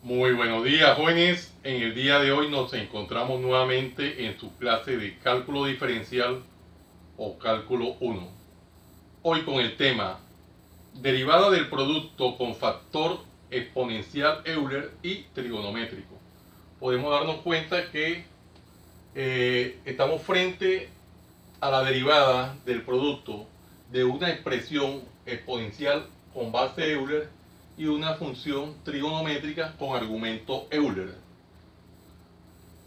Muy buenos días, jóvenes. En el día de hoy nos encontramos nuevamente en su clase de cálculo diferencial o cálculo 1. Hoy con el tema derivada del producto con factor exponencial Euler y trigonométrico. Podemos darnos cuenta que estamos frente a la derivada del producto de una expresión exponencial con base Euler y una función trigonométrica con argumento Euler.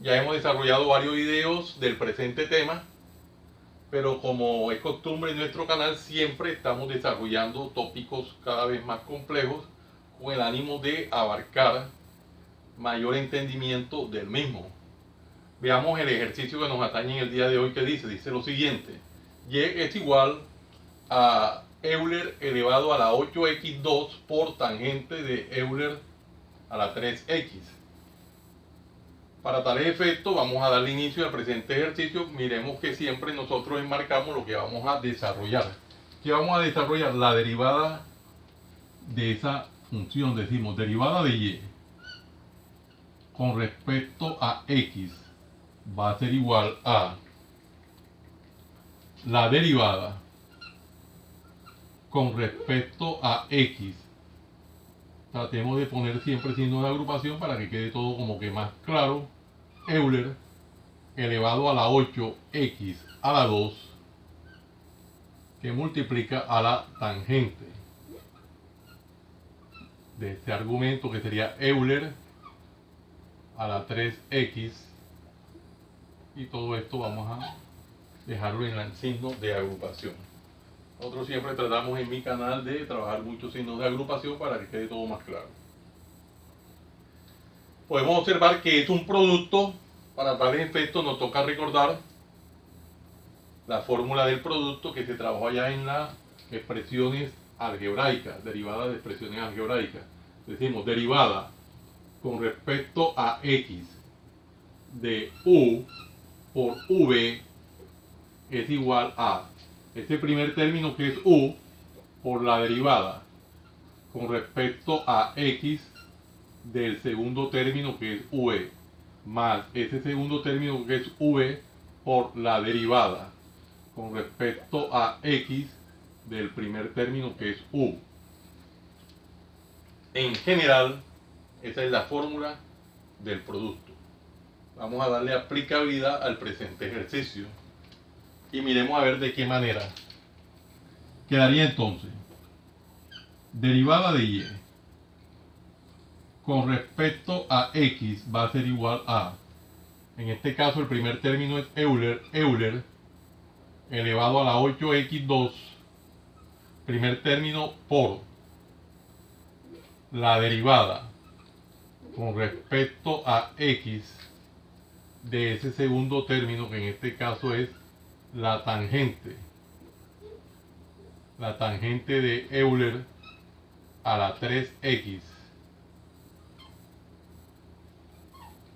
Ya hemos desarrollado varios videos del presente tema, pero como es costumbre en nuestro canal, siempre estamos desarrollando tópicos cada vez más complejos con el ánimo de abarcar mayor entendimiento del mismo. Veamos el ejercicio que nos atañe en el día de hoy, que dice lo siguiente: y es igual a Euler elevado a la 8x2 por tangente de Euler a la 3x. Para tales efectos vamos a darle inicio al presente ejercicio. Miremos que siempre nosotros enmarcamos lo que vamos a desarrollar. ¿Qué vamos a desarrollar? La derivada de esa función. Decimos derivada de y con respecto a x va a ser igual a la derivada con respecto a x. Tratemos de poner siempre signos de agrupación para que quede todo como que más claro. Euler elevado a la 8x a la 2 que multiplica a la tangente de este argumento, que sería Euler a la 3x, y todo esto vamos a dejarlo en el signo de agrupación. Nosotros siempre tratamos en mi canal de trabajar muchos signos de agrupación para que quede todo más claro. Podemos observar que es un producto. Para tales efectos nos toca recordar la fórmula del producto que se trabajó allá en las expresiones algebraicas, derivadas de expresiones algebraicas. Decimos derivada con respecto a x de u por v es igual a este primer término, que es u, por la derivada con respecto a x del segundo término, que es v, más ese segundo término, que es v, por la derivada con respecto a x del primer término, que es u. En general, esa es la fórmula del producto. Vamos a darle aplicabilidad al presente ejercicio y miremos a ver de qué manera. Quedaría entonces derivada de y con respecto a x va a ser igual a, en este caso el primer término es Euler elevado a la 8x2, primer término, por la derivada con respecto a x de ese segundo término, que en este caso es la tangente de Euler a la 3x,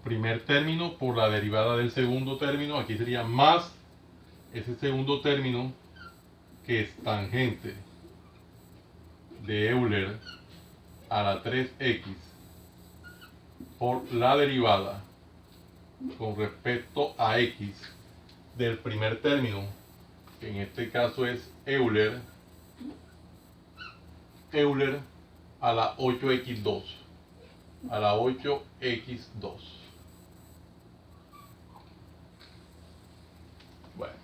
primer término, por la derivada del segundo término, aquí sería más ese segundo término, que es tangente de Euler a la 3x, por la derivada con respecto a x del primer término, que en este caso es Euler a la 8x2, a la 8x2. Bueno,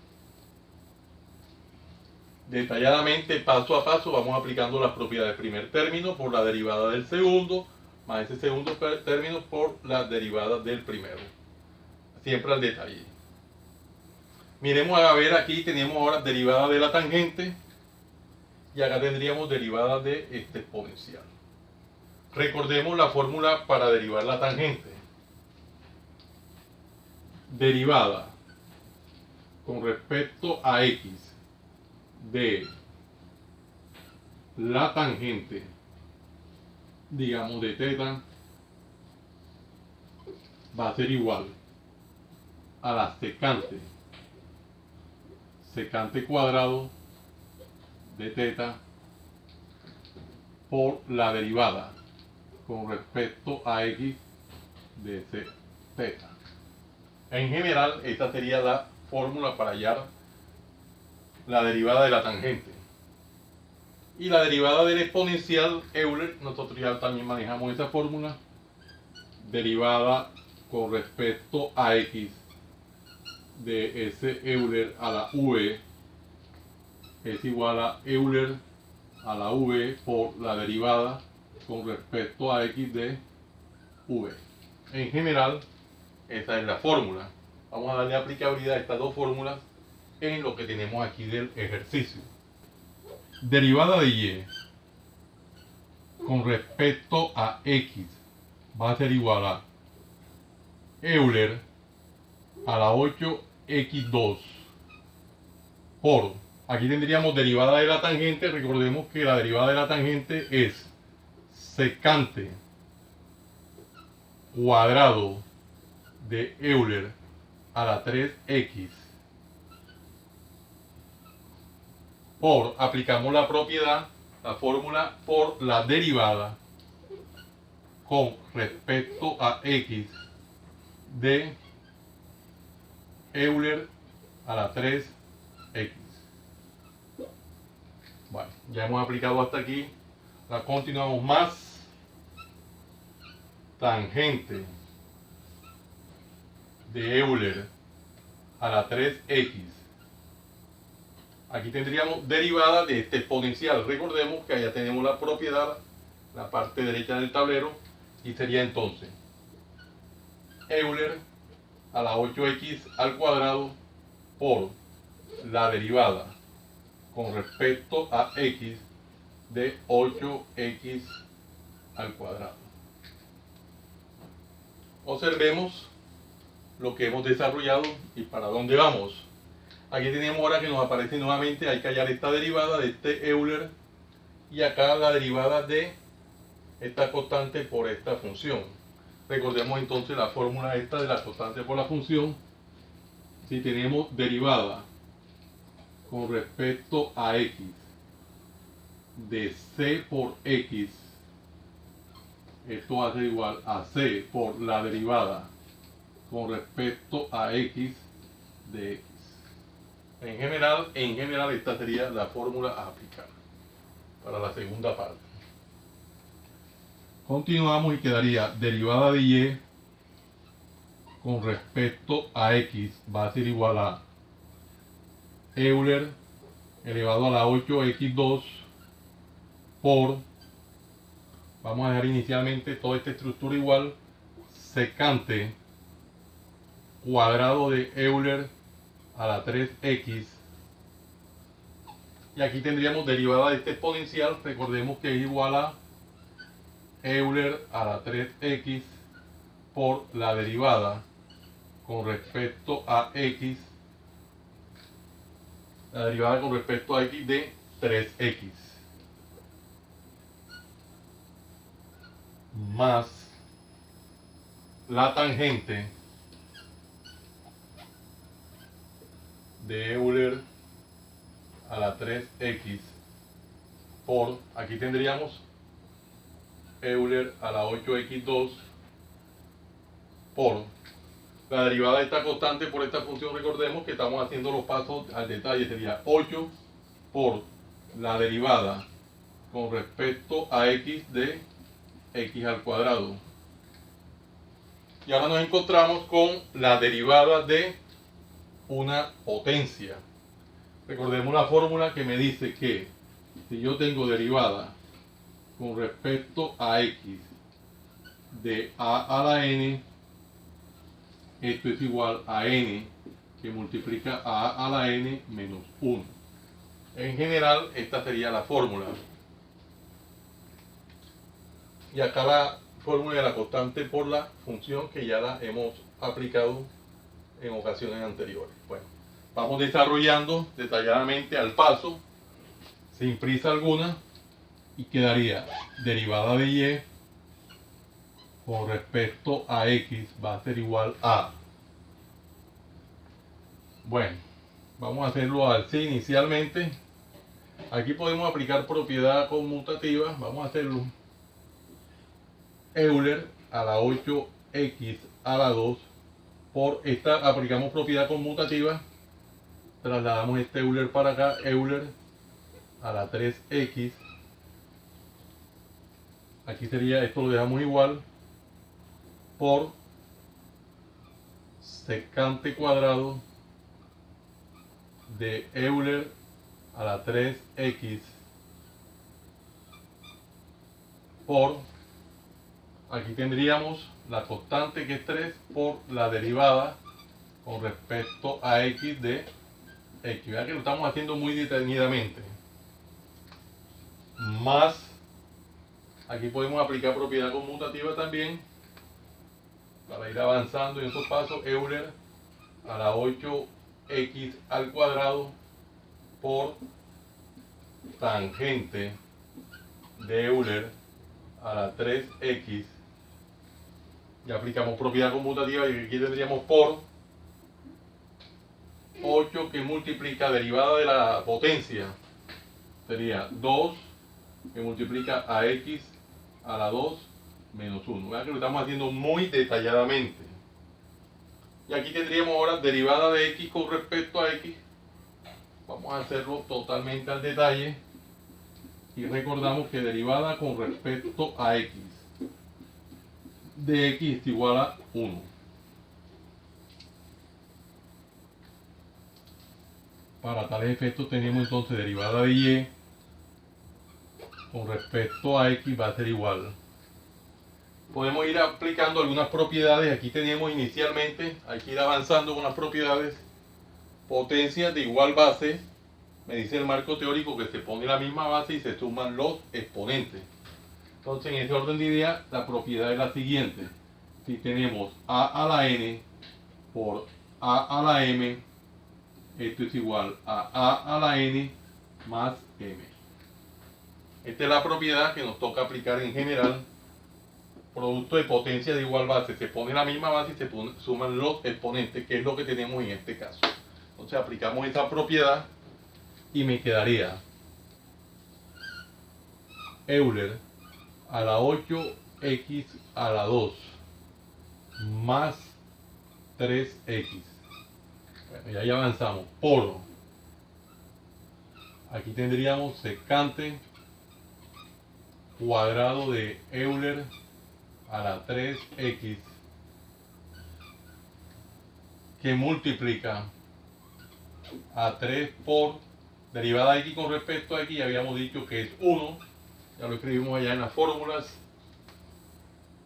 detalladamente, paso a paso, vamos aplicando las propiedades del primer término por la derivada del segundo, más ese segundo término por la derivada del primero. Siempre al detalle. Miremos a ver, aquí tenemos ahora derivada de la tangente y acá tendríamos derivada de este exponencial. Recordemos la fórmula para derivar la tangente. Derivada con respecto a x de la tangente, digamos, de θ, va a ser igual a la secante cuadrado de θ por la derivada con respecto a x de c θ. En general, esta sería la fórmula para hallar la derivada de la tangente. Y la derivada del exponencial Euler, nosotros ya también manejamos esa fórmula. Derivada con respecto a x de S Euler a la v es igual a Euler a la v por la derivada con respecto a x de v. En general, esa es la fórmula. Vamos a darle aplicabilidad a estas dos fórmulas en lo que tenemos aquí del ejercicio. Derivada de y con respecto a x va a ser igual a Euler a la 8x2 por, aquí tendríamos derivada de la tangente. Recordemos que la derivada de la tangente es secante cuadrado de Euler a la 3x por, aplicamos la propiedad, la fórmula por la derivada con respecto a x de Euler a la 3x. Bueno, ya hemos aplicado hasta aquí. La continuamos más tangente de Euler a la 3x. Aquí tendríamos derivada de este exponencial. Recordemos que allá tenemos la propiedad, la parte derecha del tablero, y sería entonces Euler a la 8x al cuadrado por la derivada con respecto a x de 8x al cuadrado. Observemos lo que hemos desarrollado y para dónde vamos. Aquí tenemos ahora que nos aparece nuevamente, hay que hallar esta derivada de este Euler y acá la derivada de esta constante por esta función. Recordemos entonces la fórmula esta de la constante por la función. Si tenemos derivada con respecto a x de c por x, esto va a ser igual a c por la derivada con respecto a x de x. En general esta sería la fórmula a aplicar para la segunda parte. Continuamos y quedaría derivada de y con respecto a x va a ser igual a Euler elevado a la 8x2 por, vamos a dejar inicialmente toda esta estructura igual, secante cuadrado de Euler a la 3x, y aquí tendríamos derivada de este exponencial. Recordemos que es igual a Euler a la 3x por la derivada con respecto a x, la derivada con respecto a x de 3x, más la tangente de Euler a la 3x por, aquí tendríamos Euler a la 8x2 por la derivada de esta constante por esta función. Recordemos que estamos haciendo los pasos al detalle, sería 8 por la derivada con respecto a x de x al cuadrado. Y ahora nos encontramos con la derivada de una potencia. Recordemos la fórmula que me dice que si yo tengo derivada con respecto a x de a a la n, esto es igual a n que multiplica a la n menos 1. En general, esta sería la fórmula. Y acá la fórmula de la constante por la función que ya la hemos aplicado en ocasiones anteriores. Bueno, vamos desarrollando detalladamente al paso, sin prisa alguna, y quedaría derivada de y con respecto a x va a ser igual a, bueno, vamos a hacerlo así inicialmente. Aquí podemos aplicar propiedad conmutativa. Vamos a hacerlo Euler a la 8x a la 2 por esta, aplicamos propiedad conmutativa, trasladamos este Euler para acá, Euler a la 3x, aquí sería, esto lo dejamos igual, por secante cuadrado de Euler a la 3x por, aquí tendríamos la constante que es 3 por la derivada con respecto a x de x. Vean que lo estamos haciendo muy detenidamente. Más, aquí podemos aplicar propiedad conmutativa también para ir avanzando en estos pasos. Euler a la 8x al cuadrado por tangente de Euler a la 3x. Ya aplicamos propiedad conmutativa y aquí tendríamos por 8 que multiplica derivada de la potencia. Sería 2 que multiplica a x a la 2 menos 1. Vean que lo estamos haciendo muy detalladamente. Y aquí tendríamos ahora derivada de x con respecto a x. Vamos a hacerlo totalmente al detalle. Y recordamos que derivada con respecto a x de x es igual a 1. Para tales efectos tenemos entonces derivada de y con respecto a x va a ser igual. Podemos ir aplicando algunas propiedades. Aquí tenemos inicialmente, hay que ir avanzando con las propiedades. Potencias de igual base, me dice el marco teórico que se pone la misma base y se suman los exponentes. Entonces, en ese orden de idea, la propiedad es la siguiente. Si tenemos a la n por a la m, esto es igual a la n más m. Esta es la propiedad que nos toca aplicar en general. Producto de potencia de igual base, se pone la misma base y se suman los exponentes, que es lo que tenemos en este caso. Entonces aplicamos esa propiedad y me quedaría Euler a la 8x a la 2 más 3x. Bueno, ya avanzamos. Por, aquí tendríamos secante cuadrado de Euler a la 3x que multiplica a 3 por derivada de x con respecto a x, ya habíamos dicho que es 1, ya lo escribimos allá en las fórmulas,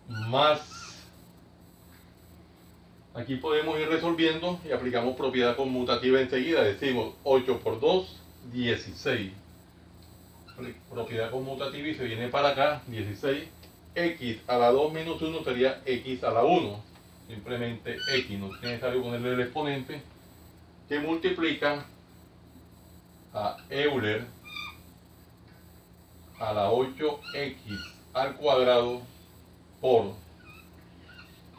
más, aquí podemos ir resolviendo y aplicamos propiedad conmutativa enseguida, decimos 8 por 2, 16, propiedad conmutativa y se viene para acá, 16, x a la 2 menos 1 sería x a la 1, simplemente x, no es necesario ponerle el exponente, que multiplica a Euler a la 8x al cuadrado por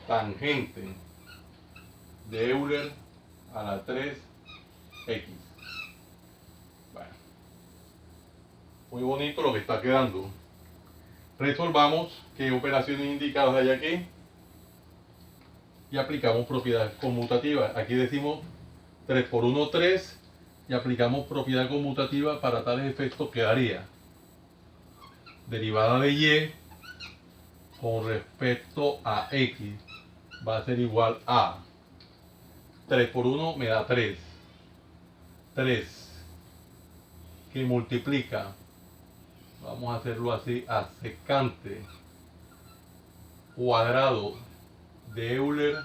tangente de Euler a la 3x. Bueno, muy bonito lo que está quedando. Resolvamos qué operaciones indicadas hay aquí y aplicamos propiedades conmutativas. Aquí decimos 3 por 1, 3 y aplicamos propiedad conmutativa. Para tales efectos quedaría derivada de y con respecto a x va a ser igual a 3 por 1 me da 3, 3 que multiplica, vamos a hacerlo así, a secante cuadrado de Euler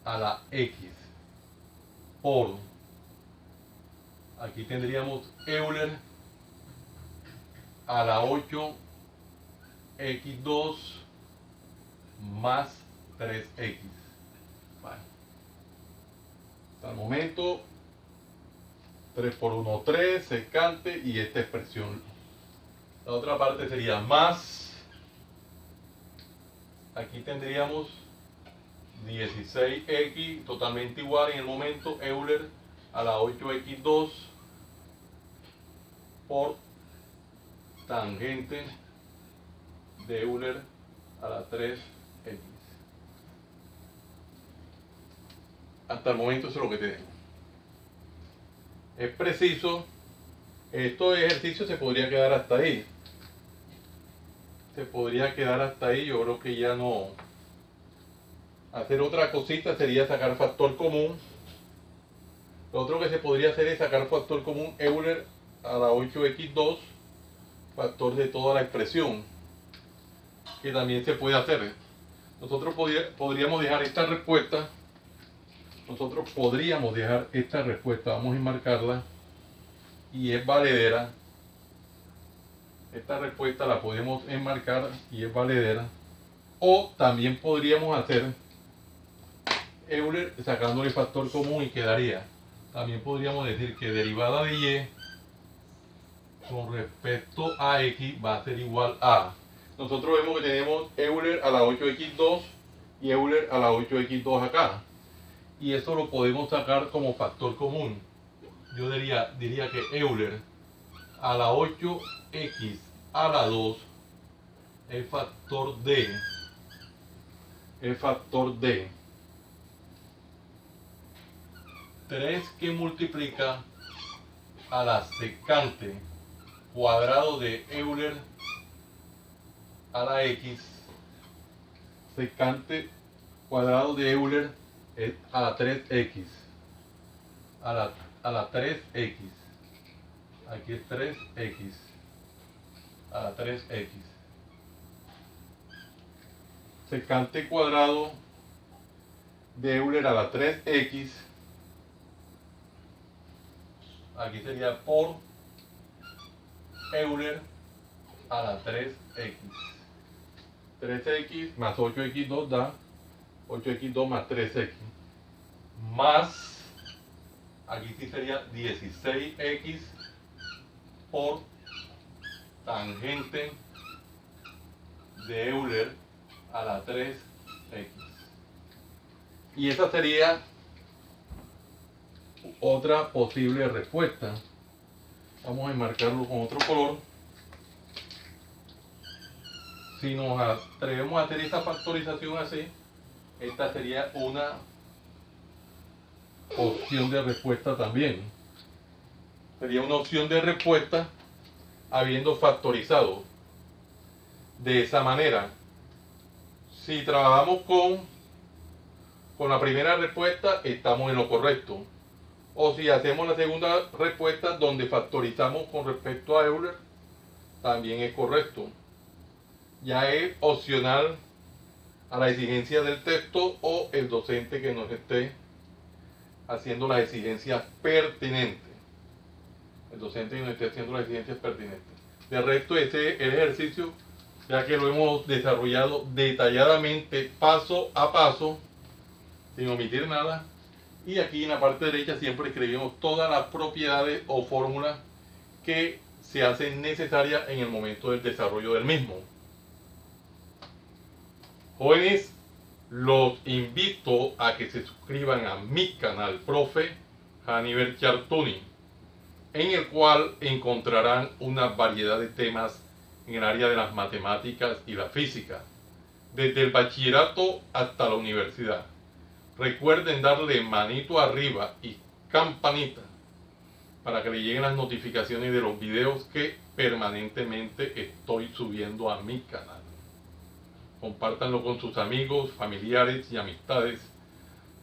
a la x por, aquí tendríamos Euler a la 8x2 más 3x. Vale. Hasta el momento 3 por 1, 3, secante y esta expresión. La otra parte sería más, aquí tendríamos 16x totalmente igual en el momento, Euler a la 8x2 por tangente de Euler a la 3x. Hasta el momento eso es lo que tenemos. Es preciso, estos ejercicios se podría quedar hasta ahí. Se podría quedar hasta ahí, yo creo que ya no. Hacer otra cosita sería sacar factor común. Lo otro que se podría hacer es sacar factor común Euler a la 8x2, factor de toda la expresión, que también se puede hacer. Nosotros podríamos dejar esta respuesta. Vamos a enmarcarla y es valedera. Esta respuesta la podemos enmarcar y es valedera. O también podríamos hacer Euler sacándole factor común y quedaría. También podríamos decir que derivada de y con respecto a x va a ser igual a. Nosotros vemos que tenemos Euler a la 8x2 y Euler a la 8x2 acá. Y eso lo podemos sacar como factor común. Yo diría que Euler a la 8x a la 2 es factor de 3 que multiplica a la secante cuadrado de Euler a la x. Secante cuadrado de Euler es a la 3x. A la 3x. Aquí es 3x. A la 3x. Secante cuadrado de Euler a la 3x. Aquí sería por Euler a la 3x. 3x más 8x2 da 8x2 más 3x. Más, aquí sí sería 16x por tangente de Euler a la 3x. Y esa sería otra posible respuesta. Vamos a enmarcarlo con otro color. Si nos atrevemos a hacer esta factorización así, esta sería una opción de respuesta también. Sería una opción de respuesta habiendo factorizado. De esa manera, si trabajamos con la primera respuesta, estamos en lo correcto. O si hacemos la segunda respuesta donde factorizamos con respecto a Euler, también es correcto. Ya es opcional a la exigencia del texto o el docente que nos esté haciendo las exigencias pertinentes. El docente que nos esté haciendo las exigencias pertinentes. De resto, ese es el ejercicio, ya que lo hemos desarrollado detalladamente, paso a paso, sin omitir nada. Y aquí en la parte derecha siempre escribimos todas las propiedades o fórmulas que se hacen necesarias en el momento del desarrollo del mismo. Jóvenes, los invito a que se suscriban a mi canal, Profe Hannibal Chartuni, en el cual encontrarán una variedad de temas en el área de las matemáticas y la física, desde el bachillerato hasta la universidad. Recuerden darle manito arriba y campanita para que le lleguen las notificaciones de los videos que permanentemente estoy subiendo a mi canal. Compártanlo con sus amigos, familiares y amistades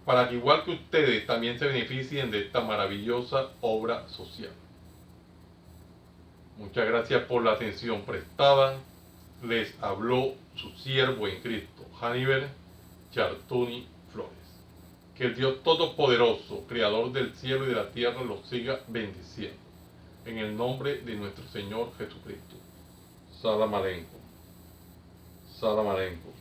para que igual que ustedes también se beneficien de esta maravillosa obra social. Muchas gracias por la atención prestada. Les habló su siervo en Cristo, Hannibal Chartuni Flores. Que el Dios Todopoderoso, Creador del cielo y de la tierra, los siga bendiciendo. En el nombre de nuestro Señor Jesucristo. Salam aleikum. Salam aleikum.